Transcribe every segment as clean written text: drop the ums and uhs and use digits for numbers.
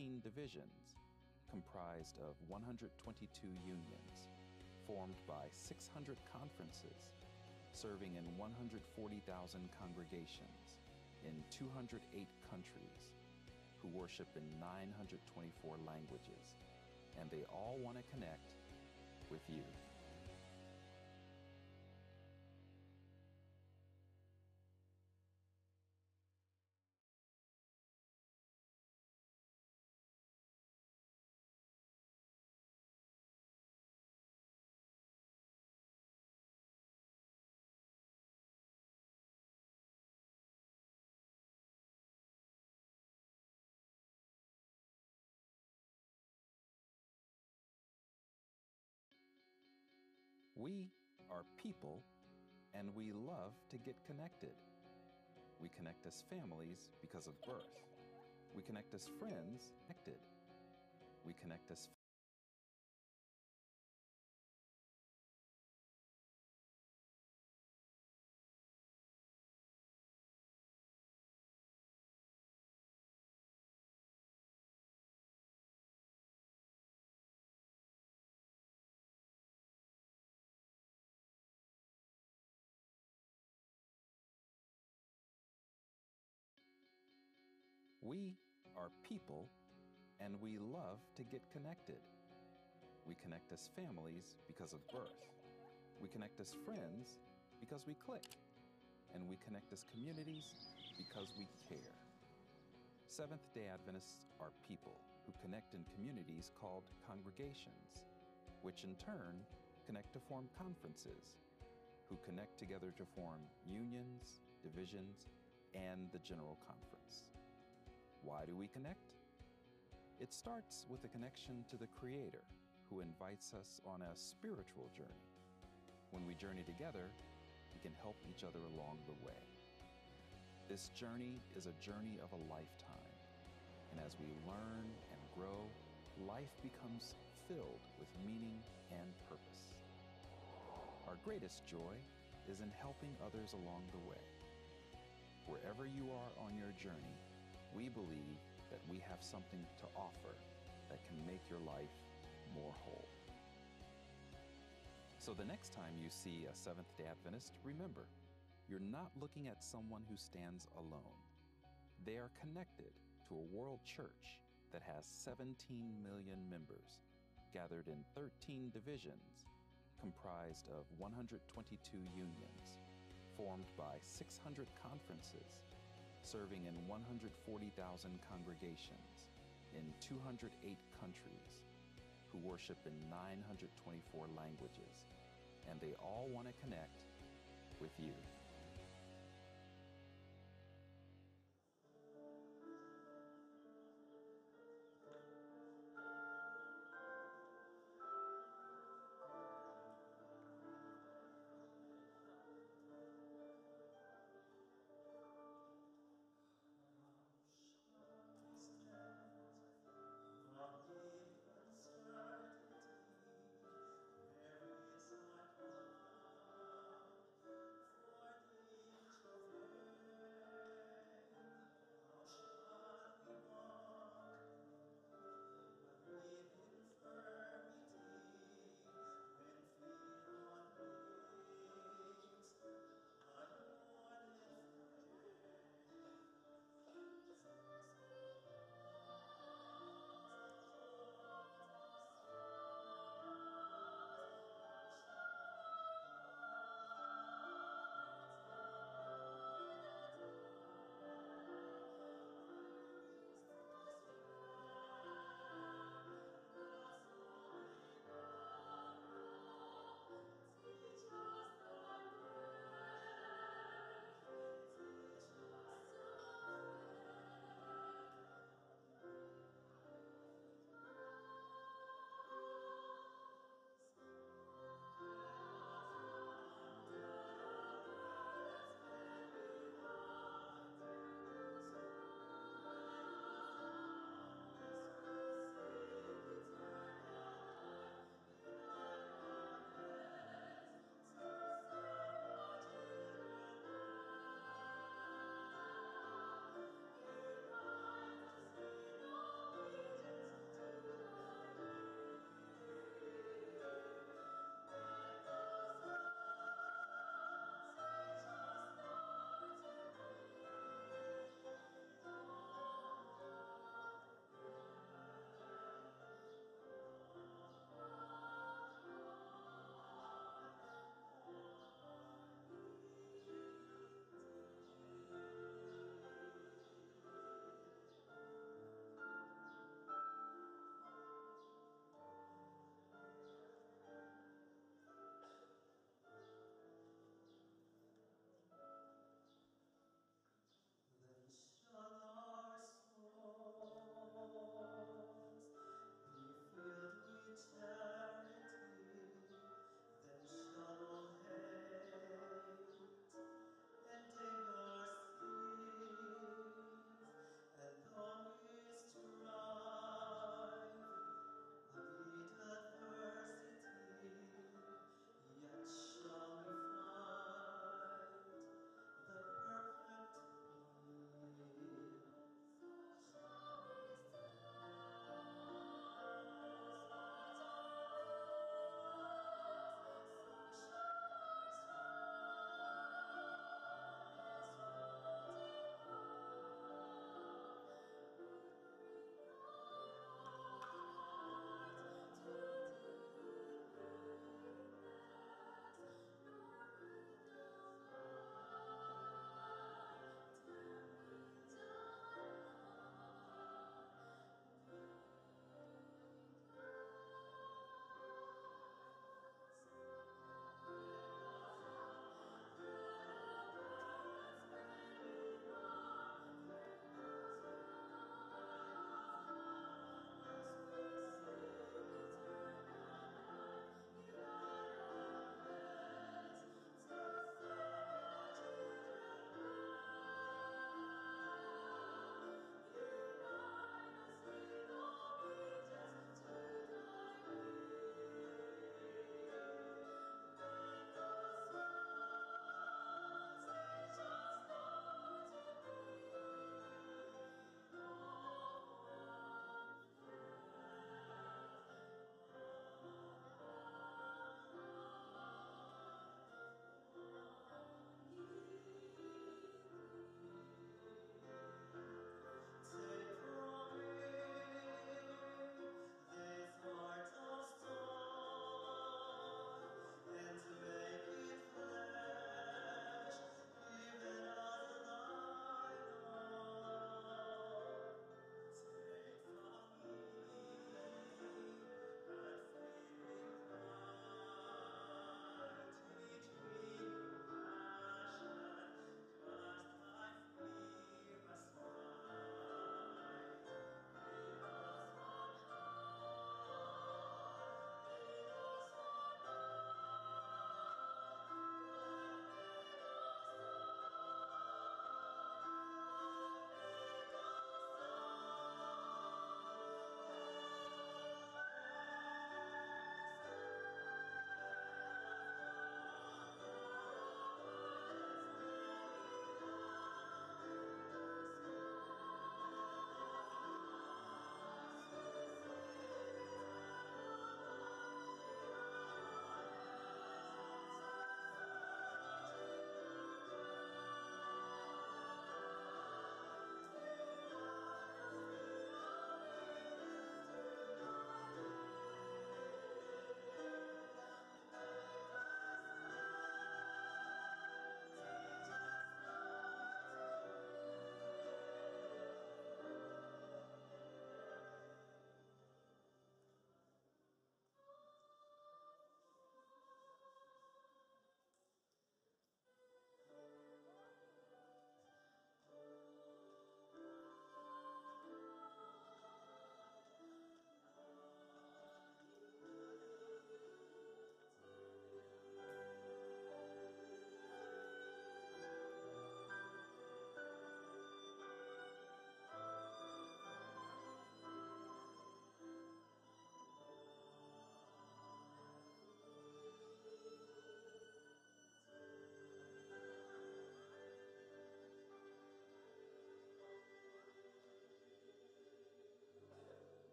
13 divisions comprised of 122 unions, formed by 600 conferences, serving in 140,000 congregations in 208 countries, who worship in 924 languages, and they all want to connect with you. We are people, and we love to get connected. We connect as families because of birth. We connect as friends, connected. We connect as We are people, and we love to get connected. We connect as families because of birth. We connect as friends because we click. And we connect as communities because we care. Seventh-day Adventists are people who connect in communities called congregations, which in turn connect to form conferences, who connect together to form unions, divisions, and the General Conference. Why do we connect? It starts with a connection to the Creator, who invites us on a spiritual journey. When we journey together, we can help each other along the way. This journey is a journey of a lifetime, and as we learn and grow, life becomes filled with meaning and purpose. Our greatest joy is in helping others along the way. Wherever you are on your journey, we believe that we have something to offer that can make your life more whole. So the next time you see a Seventh-day Adventist, remember, you're not looking at someone who stands alone. They are connected to a world church that has 17 million members, gathered in 13 divisions, comprised of 122 unions, formed by 600 conferences, serving in 140,000 congregations in 208 countries, who worship in 924 languages, and they all want to connect with you. There is my heart for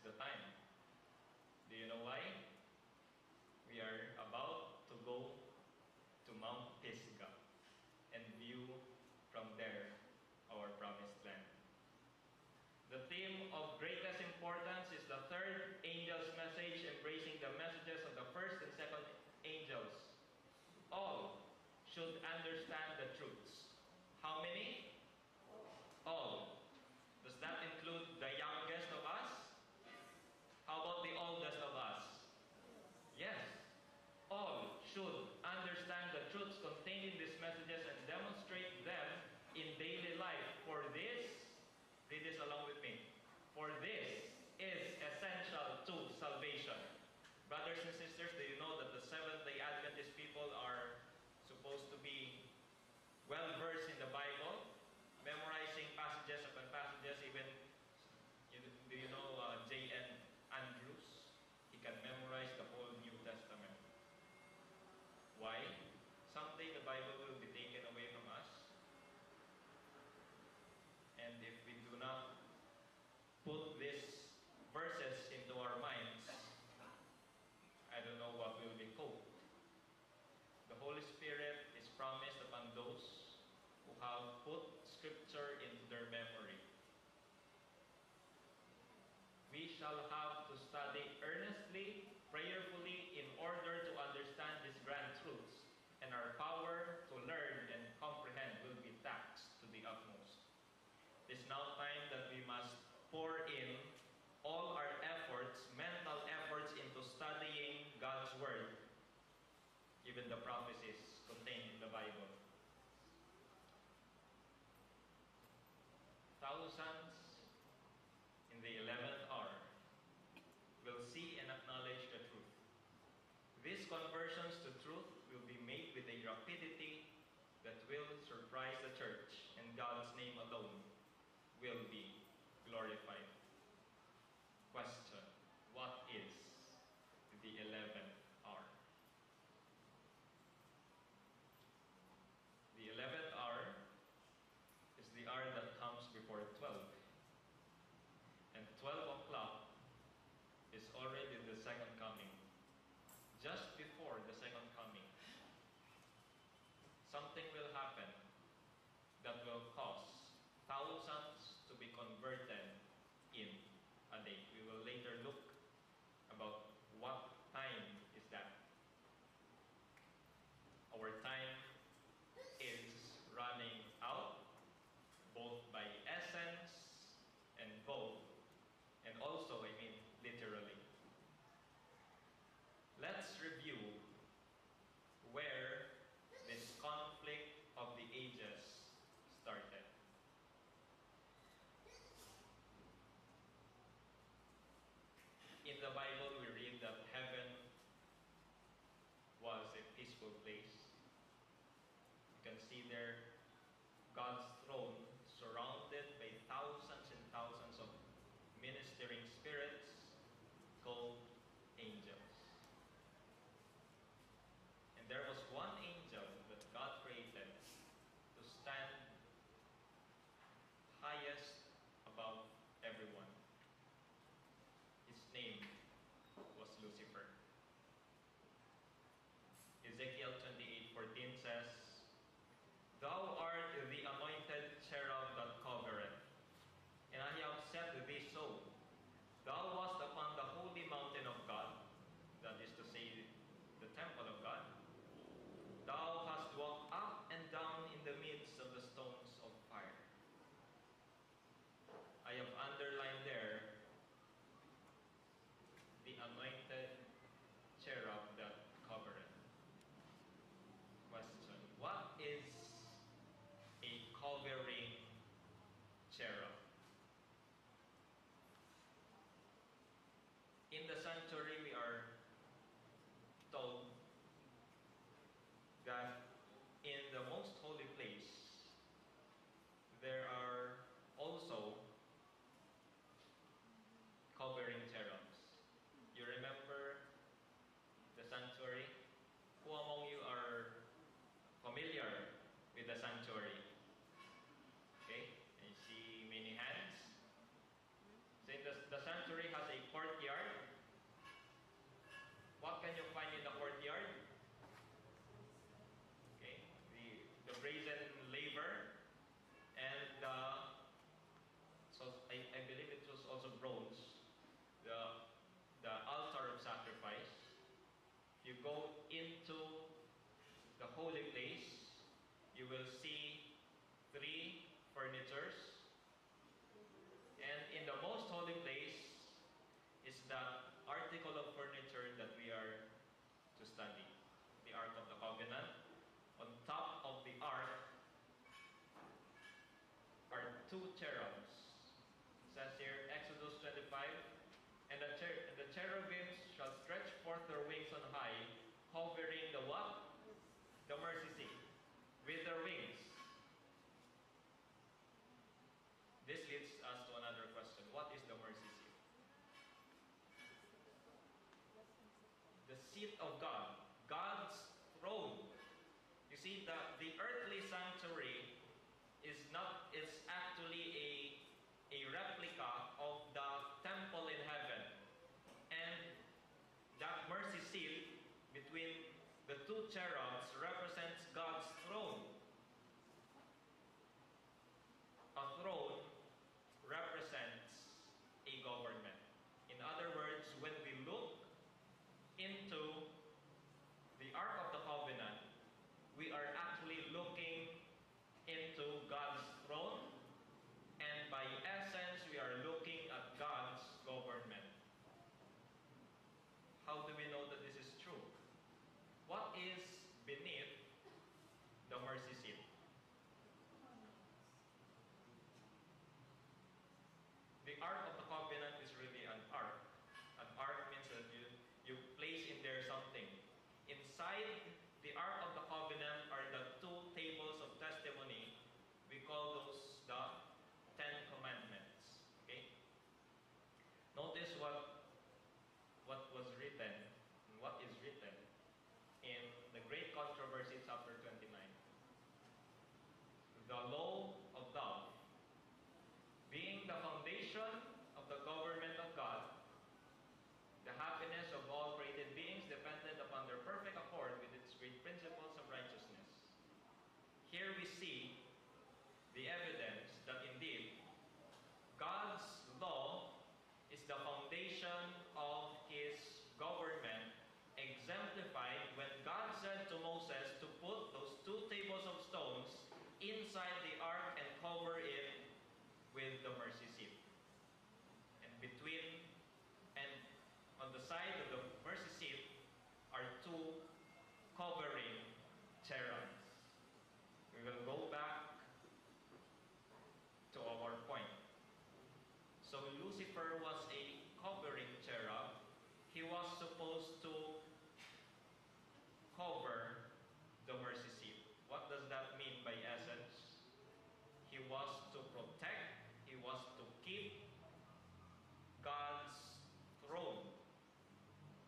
the time. Do you know why? We are about to go to Mount Pisgah and view from there our promised land. The theme of greatest importance is the third angel's message, embracing the messages of the first and second angels. All should understand the truths. How many? All. Does that include the youngest of us? How about the oldest of us? Yes. All should understand the truths contained in these messages and demonstrate them in daily life. For this, read this along with me. For this is essential to salvation. Brothers and sisters, do you know that the Seventh-day Adventist people are supposed to be well-versed in the Bible, memorizing passages upon passages? Even, do you know J.N. Andrews? He can memorize the whole New Testament. Why? Someday the Bible will be taken away from us. And if we do not put these verses into our minds, I don't know what will be called. The Holy Spirit is promised upon those who have put Scripture into their memory. We shall have to study earnestly, prayerfully, in order to understand these grand truths, and our power to learn and comprehend will be taxed to the utmost. It is now time that we must pour in all our efforts, mental efforts, into studying God's Word, even the prophecies contained in the Bible. Thousands in the 11th hour will see and acknowledge the truth. These conversions to truth will be made with a rapidity that will surprise the church, and God's name alone will be glorified. Question: what is the 11th hour? The 11th hour is the hour that comes before 12. And 12 o'clock is already the second coming. Just before the second coming, something will happen that will cause thousands to be converted in a day. We will later look about what time is that. Our time is running out, both by essence and both, and also, literally. Let's review where this conflict of the ages started. In the Bible, we read that heaven was a peaceful place. You can see there God's throne surrounded by thousands and thousands of ministering spirits called angels. And there was one angel that God created to stand highest above everyone. His name was Lucifer. Ezekiel 28:14 says, "Thou art the anointed cherub that covereth, and I have set thee so. Thou wast upon the holy mountain of God," that is to say, the temple of God. "Thou hast walked up and down in the midst of the stones of fire." I have underlined there the anointed two cherubs. It says here, Exodus 25, and the cherubims shall stretch forth their wings on high, covering the what? The mercy seat with their wings. This leads us to another question. What is the mercy seat? The seat of God, God's throne. You see, the earthly sanctuary is actually a replica of the temple in heaven. And that mercy seat between the two cherubs represents God's throne. A throne represents a government. In other words, when we look into the Ark of the Covenant, we are actually looking into God's throne, and by essence, we are looking at God's government. How do we know that this is true? What is beneath the mercy seat? The Ark of the Covenant is really an ark. An ark means that you place in there something. Inside the Ark of the Covenant are the two tables of testimony. We call those the Ten Commandments. Okay? Notice what was written, and what is written in the Great Controversy, chapter 29. The law of love, being the foundation of the government of God, the happiness of all created beings depended upon their perfect accord with its great principles of righteousness. Here we see the evidence that indeed God's law is the foundation of His government, exemplified when God said to Moses to put those two tables of stones inside the ark and cover it with the mercy seat. And between and on the side of the mercy seat are two covering cherubs. We will go back to our point. So Lucifer was a covering cherub. He was supposed to cover the mercy seat. What does that mean by essence? He was to protect, he was to keep God's throne.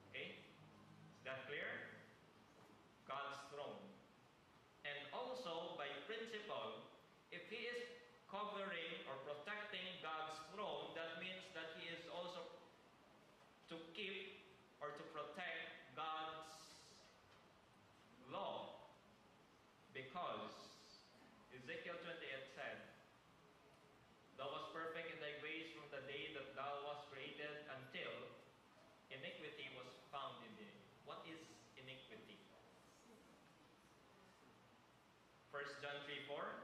Okay? Is that clear? God's throne. And also, by principle, if he is covering or protecting God's throne, that means that he is also to keep or to protect God's law. Because Ezekiel 28 said, "Thou wast perfect in thy ways from the day that thou wast created until iniquity was found in thee." What is iniquity? 1 John 3:4.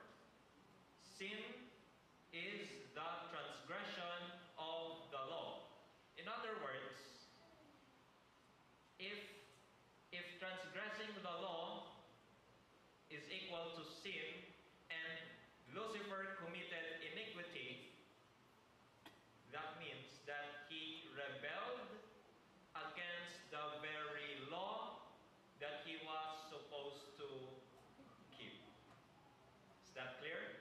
Sin is the transgression of the law. In other words, if transgressing the law is equal to sin, and Lucifer committed iniquity, that means that he rebelled against the very law that he was supposed to keep. Is that clear?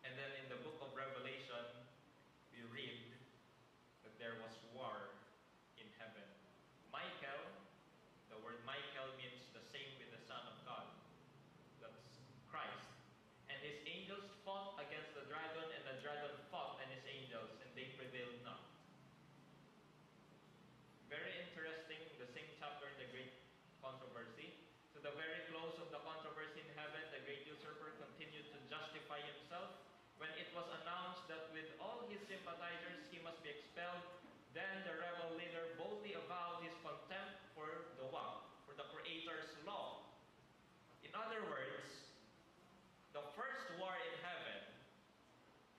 And then in the book of Revelation, we read that there was war in heaven. Michael, the word Michael means the same with the Son of God. That's Christ. And his angels fought against the dragon, and the dragon fought and his angels, and they prevailed not. Very interesting, the same chapter in the Great Controversy. To the very close of the controversy in heaven, the great usurper continued to justify himself. When it was announced that with all his sympathizers he must be expelled, then the rebel leader boldly avowed his contempt for the what? For the Creator's law. In other words, the first war in heaven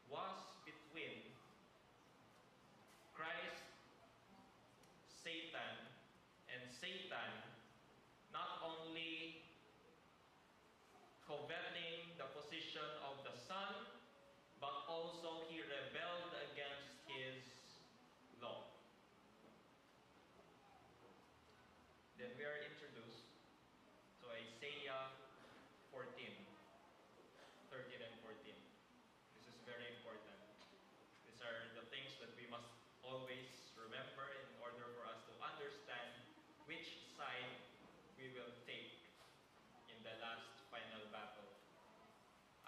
was between Christ, Satan, and Satan not only then we are introduced to Isaiah 14, 13 and 14. This is very important. These are the things that we must always remember in order for us to understand which side we will take in the last final battle.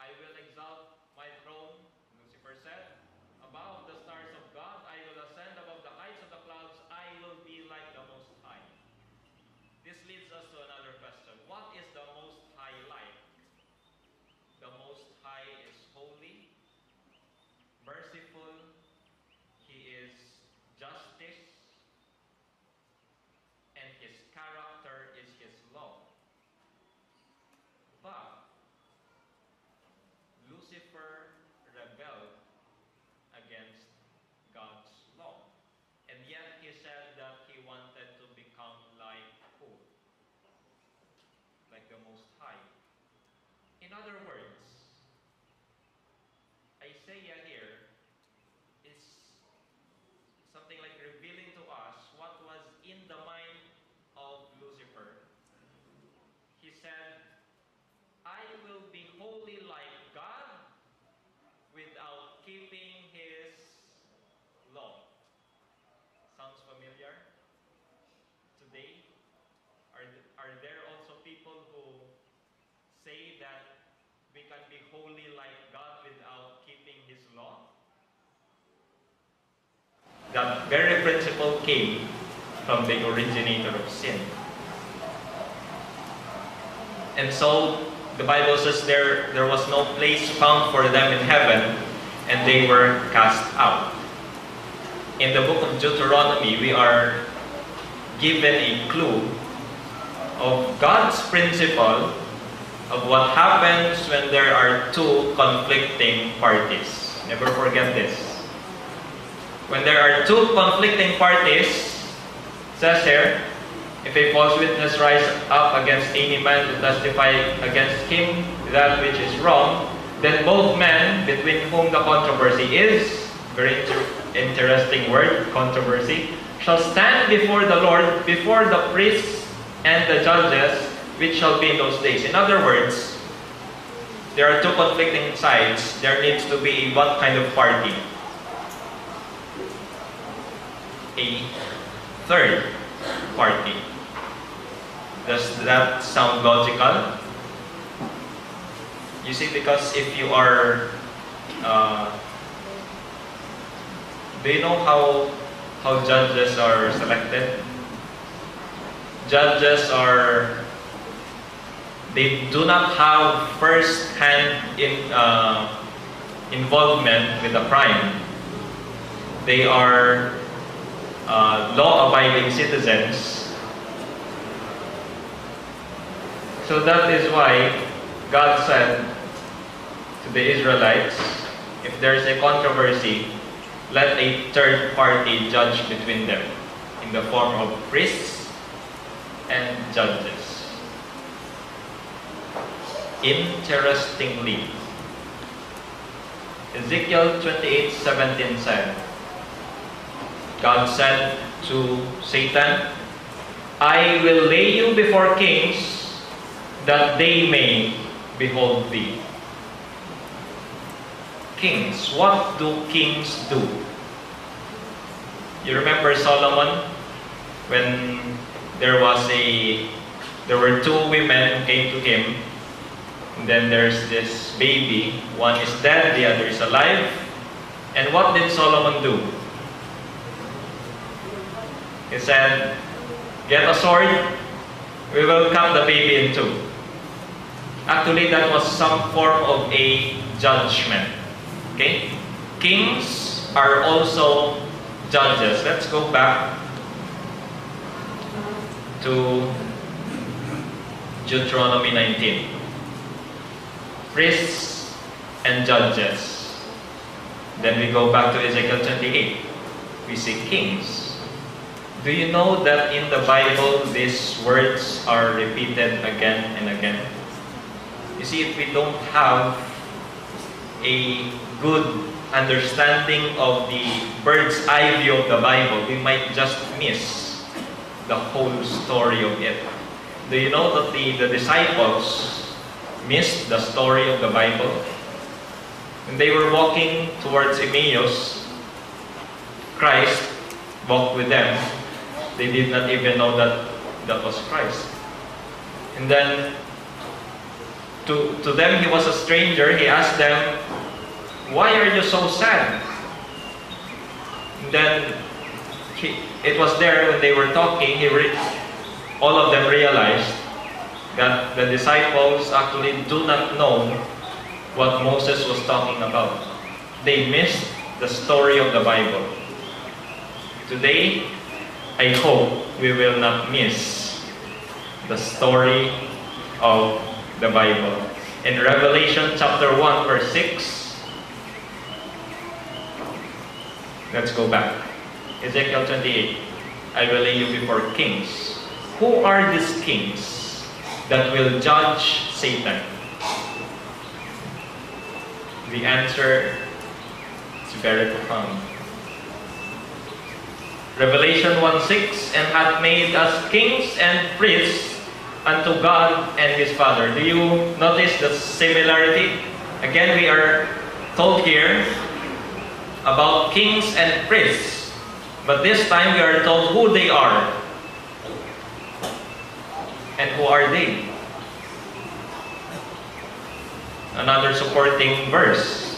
I will exalt my throne, Lucifer said, above the stars of God. I will ascend above the heights of the clouds. I will be like the Most High. This leads us to another question. What is the Most High like? The Most High is holy, merciful, He is justice, and His character is His law. But Lucifer rebelled against God's law. And yet he said that he wanted to become like who? Like the Most High. In other words, Isaiah here is something like revealing to us what was in the mind of Lucifer. He said, I will be holy like God without keeping His law. Sounds familiar? Today, are there also people who say that we can be holy like God without keeping His law? That very principle came from the originator of sin. And so, the Bible says there was no place found for them in heaven, and they were cast out. In the book of Deuteronomy, we are given a clue of God's principle of what happens when there are two conflicting parties. Never forget this. When there are two conflicting parties, it says here, if a false witness rise up against any man to testify against him that which is wrong, then both men between whom the controversy is, very interesting word, controversy, shall stand before the Lord, before the priests and the judges, which shall be in those days. In other words, there are two conflicting sides. There needs to be what kind of party? A third party. Does that sound logical? You see, because if you are, do you know how judges are selected? Judges are, they do not have first-hand involvement with the crime. They are law-abiding citizens. So that is why God said to the Israelites, if there is a controversy, let a third party judge between them in the form of priests and judges. Interestingly, Ezekiel 28:17 said, God said to Satan, I will lay you before kings that they may behold thee. Kings. What do kings do? You remember Solomon? When there were two women who came to him, and then there's this baby. One is dead, the other is alive. And what did Solomon do? He said, get a sword, we will cut the baby in two. Actually, that was some form of a judgment. Okay? Kings are also judges. Let's go back to Deuteronomy 19. Priests and judges. Then we go back to Ezekiel 28. We see kings. Do you know that in the Bible these words are repeated again and again? You see, if we don't have a good understanding of the bird's eye view of the Bible, we might just miss the whole story of it. Do you know that the disciples missed the story of the Bible? When they were walking towards Emmaus, Christ walked with them. They did not even know that that was Christ. And then, to them, he was a stranger. He asked them, "Why are you so sad?" And then, it was there when they were talking, all of them realized that the disciples actually do not know what Moses was talking about. They missed the story of the Bible. Today, I hope we will not miss the story of the Bible. In Revelation chapter 1 verse 6, let's go back. Ezekiel 28, I will lay you before kings. Who are these kings that will judge Satan? The answer is very profound. Revelation 1:6, and hath made us kings and priests unto God and His Father. Do you notice the similarity? Again, we are told here about kings and priests, but this time we are told who they are. And who are they? Another supporting verse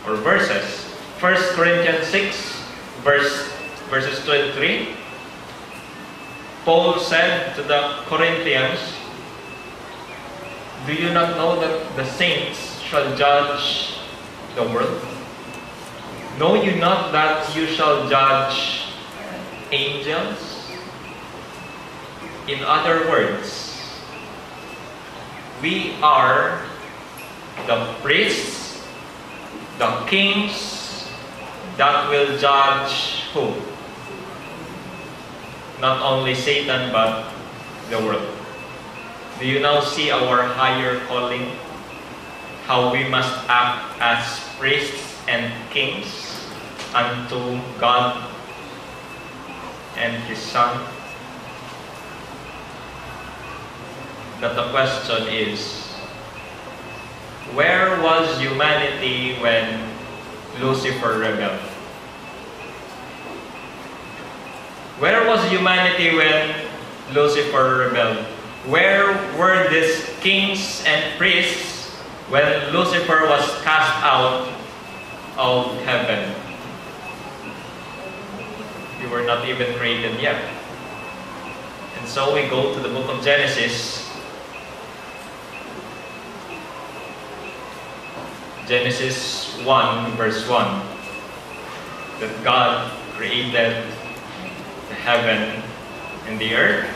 or verses. 1 Corinthians 6 verses 23. Paul said to the Corinthians, "Do you not know that the saints shall judge the world? Know you not that you shall judge angels?" In other words, we are the priests, the kings that will judge who? Not only Satan, but the world. Do you now see our higher calling? How we must act as priests and kings unto God and His Son? That the question is, where was humanity when Lucifer rebelled? Where was humanity when Lucifer rebelled? Where were these kings and priests when Lucifer was cast out of heaven? You were not even created yet. And so we go to the book of Genesis. Genesis 1 verse 1. That God created the heaven and the earth.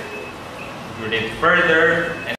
We read further, and